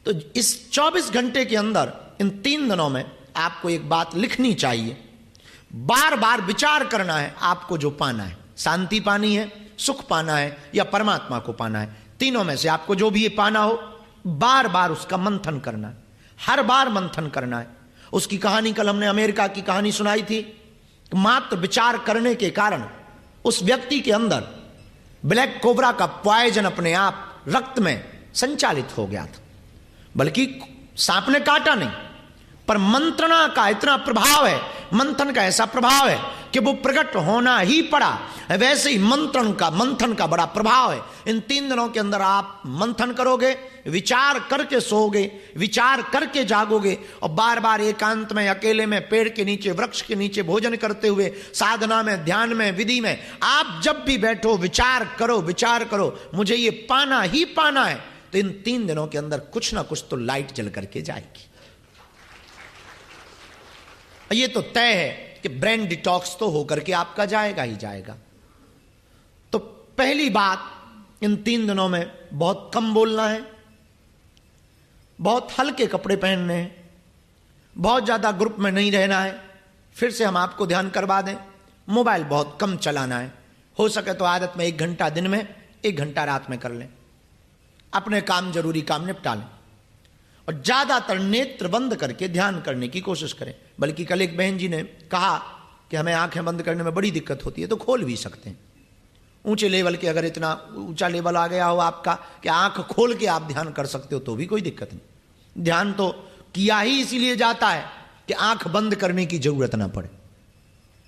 तो इस 24 घंटे के अंदर इन 3 दिनों में आपको एक बात लिखनी चाहिए, बार बार विचार करना है आपको जो पाना है, शांति पानी है, सुख पाना है या परमात्मा को पाना है। तीनों में से आपको जो भी ये पाना हो, बार बार उसका मंथन करना है, हर बार मंथन करना है। उसकी कहानी कल हमने अमेरिका की कहानी सुनाई थी। मात्र विचार करने के कारण उस व्यक्ति के अंदर ब्लैक कोबरा का पॉइजन अपने आप रक्त में संचालित हो गया था। बल्कि सांप ने काटा नहीं, पर मंत्रणा का इतना प्रभाव है, मंथन का ऐसा प्रभाव है कि वो प्रकट होना ही पड़ा। वैसे ही मंथन का बड़ा प्रभाव है। इन 3 दिनों के अंदर आप मंथन करोगे, विचार करके सोओगे, विचार करके जागोगे, और बार बार एकांत में, अकेले में, पेड़ के नीचे, वृक्ष के नीचे, भोजन करते हुए, साधना में, ध्यान में, विधि में, आप जब भी बैठो विचार करो, मुझे ये पाना ही पाना है। तो इन 3 दिनों के अंदर कुछ ना कुछ तो लाइट जल करके जाएगी। ये तो तय है कि ब्रेन डिटॉक्स तो होकर के आपका जाएगा ही जाएगा। तो पहली बात, इन 3 दिनों में बहुत कम बोलना है, बहुत हल्के कपड़े पहनने हैं, बहुत ज्यादा ग्रुप में नहीं रहना है। फिर से हम आपको ध्यान करवा दें, मोबाइल बहुत कम चलाना है। हो सके तो आदत में 1 घंटा दिन में, 1 घंटा रात में कर लें। अपने काम, जरूरी काम निपटा लें, और ज्यादातर नेत्र बंद करके ध्यान करने की कोशिश करें। बल्कि कल एक बहन जी ने कहा कि हमें आंखें बंद करने में बड़ी दिक्कत होती है, तो खोल भी सकते हैं। ऊंचे लेवल के, अगर इतना ऊंचा लेवल आ गया हो आपका कि आंख खोल के आप ध्यान कर सकते हो, तो भी कोई दिक्कत नहीं। ध्यान तो किया ही इसीलिए जाता है कि आंख बंद करने की जरूरत ना पड़े,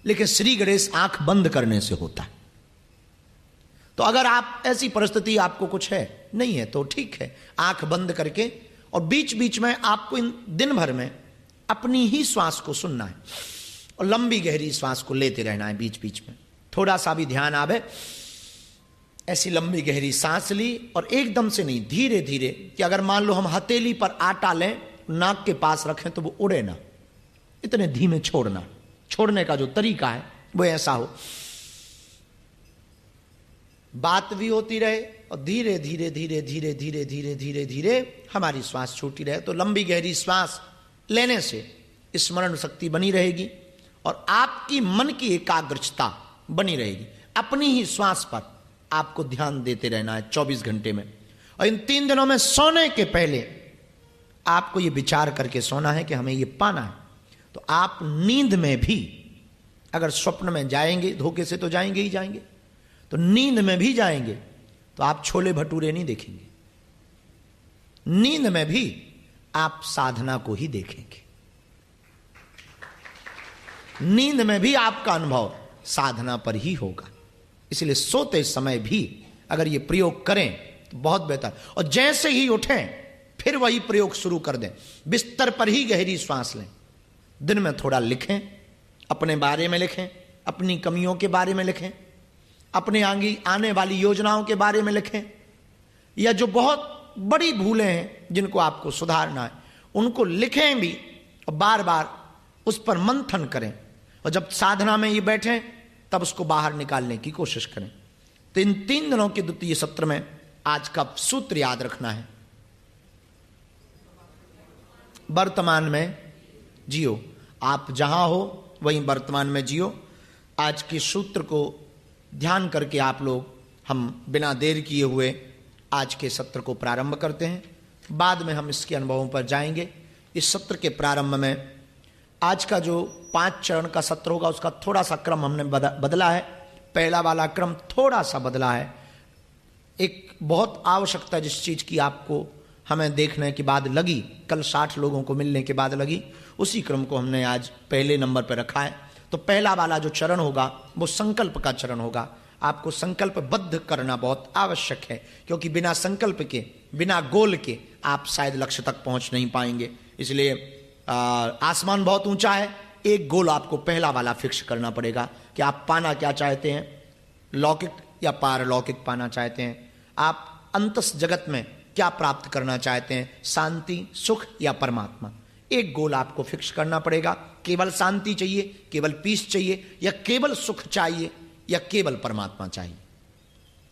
लेकिन श्री गणेश आंख बंद करने से होता है। तो अगर आप ऐसी परिस्थिति आपको कुछ है, नहीं है, तो ठीक है, आंख बंद करके, और बीच बीच में आपको इन दिन भर में अपनी ही श्वास को सुनना है, और लंबी गहरी श्वास को लेते रहना है। बीच बीच में थोड़ा सा भी ध्यान आवे, ऐसी लंबी गहरी सांस ली, और एकदम से नहीं, धीरे धीरे, कि अगर मान लो हम हथेली पर आटा लें, नाक के पास रखें तो वो उड़े ना, इतने धीमे छोड़ना। छोड़ने का जो तरीका है वो ऐसा हो, बात भी होती रहे और धीरे धीरे धीरे धीरे धीरे धीरे धीरे धीरे हमारी श्वास छूटी रहे। तो लंबी गहरी श्वास लेने से स्मरण शक्ति बनी रहेगी और आपकी मन की एकाग्रता बनी रहेगी। अपनी ही श्वास पर आपको ध्यान देते रहना है 24 घंटे में। और इन 3 दिनों में सोने के पहले आपको ये विचार करके सोना है कि हमें ये पाना है। तो आप नींद में भी, अगर स्वप्न में जाएंगे, धोखे से तो जाएंगे ही जाएंगे, तो नींद में भी जाएंगे तो आप छोले भटूरे नहीं देखेंगे। नींद में भी आप साधना को ही देखेंगे। नींद में भी आपका अनुभव साधना पर ही होगा। इसलिए सोते समय भी अगर ये प्रयोग करें तो बहुत बेहतर। और जैसे ही उठें फिर वही प्रयोग शुरू कर दें। बिस्तर पर ही गहरी श्वास लें। दिन में थोड़ा लिखें, अपने बारे में लिखें, अपनी कमियों के बारे में लिखें, अपने आगे आने वाली योजनाओं के बारे में लिखें, या जो बहुत बड़ी भूलें हैं जिनको आपको सुधारना है उनको लिखें भी, और बार बार उस पर मंथन करें। और जब साधना में ये बैठें तब उसको बाहर निकालने की कोशिश करें। तो इन 3 दिनों के द्वितीय सत्र में आज का सूत्र याद रखना है, वर्तमान में जियो। आप जहां हो वहीं वर्तमान में जियो। आज के सूत्र को ध्यान करके आप लोग, हम बिना देर किए हुए आज के सत्र को प्रारंभ करते हैं। बाद में हम इसके अनुभवों पर जाएंगे। इस सत्र के प्रारंभ में आज का जो 5 चरण का सत्र होगा उसका थोड़ा सा क्रम हमने बदला है। पहला वाला क्रम थोड़ा सा बदला है। एक बहुत आवश्यकता जिस चीज की आपको हमें देखने के बाद लगी, कल 60 लोगों को मिलने के बाद लगी, उसी क्रम को हमने आज पहले नंबर पर रखा है। तो पहला वाला जो चरण होगा वो संकल्प का चरण होगा। आपको संकल्पबद्ध करना बहुत आवश्यक है, क्योंकि बिना संकल्प के, बिना गोल के आप शायद लक्ष्य तक पहुंच नहीं पाएंगे। इसलिए आसमान बहुत ऊंचा है, एक गोल आपको पहला वाला फिक्स करना पड़ेगा कि आप पाना क्या चाहते हैं, लौकिक या पारलौकिक पाना चाहते हैं, आप अंतस जगत में क्या प्राप्त करना चाहते हैं, शांति, सुख या परमात्मा। एक गोल आपको फिक्स करना पड़ेगा। केवल शांति चाहिए, केवल पीस चाहिए, या केवल सुख चाहिए, या केवल परमात्मा चाहिए।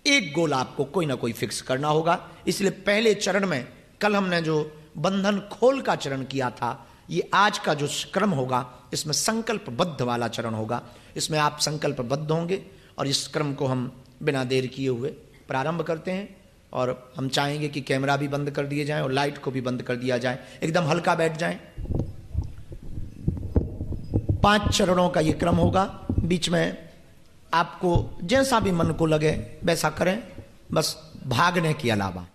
एक गोल आपको कोई ना कोई फिक्स करना होगा। इसलिए पहले चरण में कल हमने जो बंधन खोल का चरण किया था, ये आज का जो क्रम होगा इसमें संकल्पबद्ध वाला चरण होगा। इसमें आप संकल्पबद्ध होंगे और इस क्रम को हम बिना देर किए हुए प्रारंभ करते हैं। और हम चाहेंगे कि कैमरा भी बंद कर दिए जाए और लाइट को भी बंद कर दिया जाए, एकदम हल्का बैठ जाएं। 5 चरणों का ये क्रम होगा। बीच में आपको जैसा भी मन को लगे वैसा करें, बस भागने के अलावा।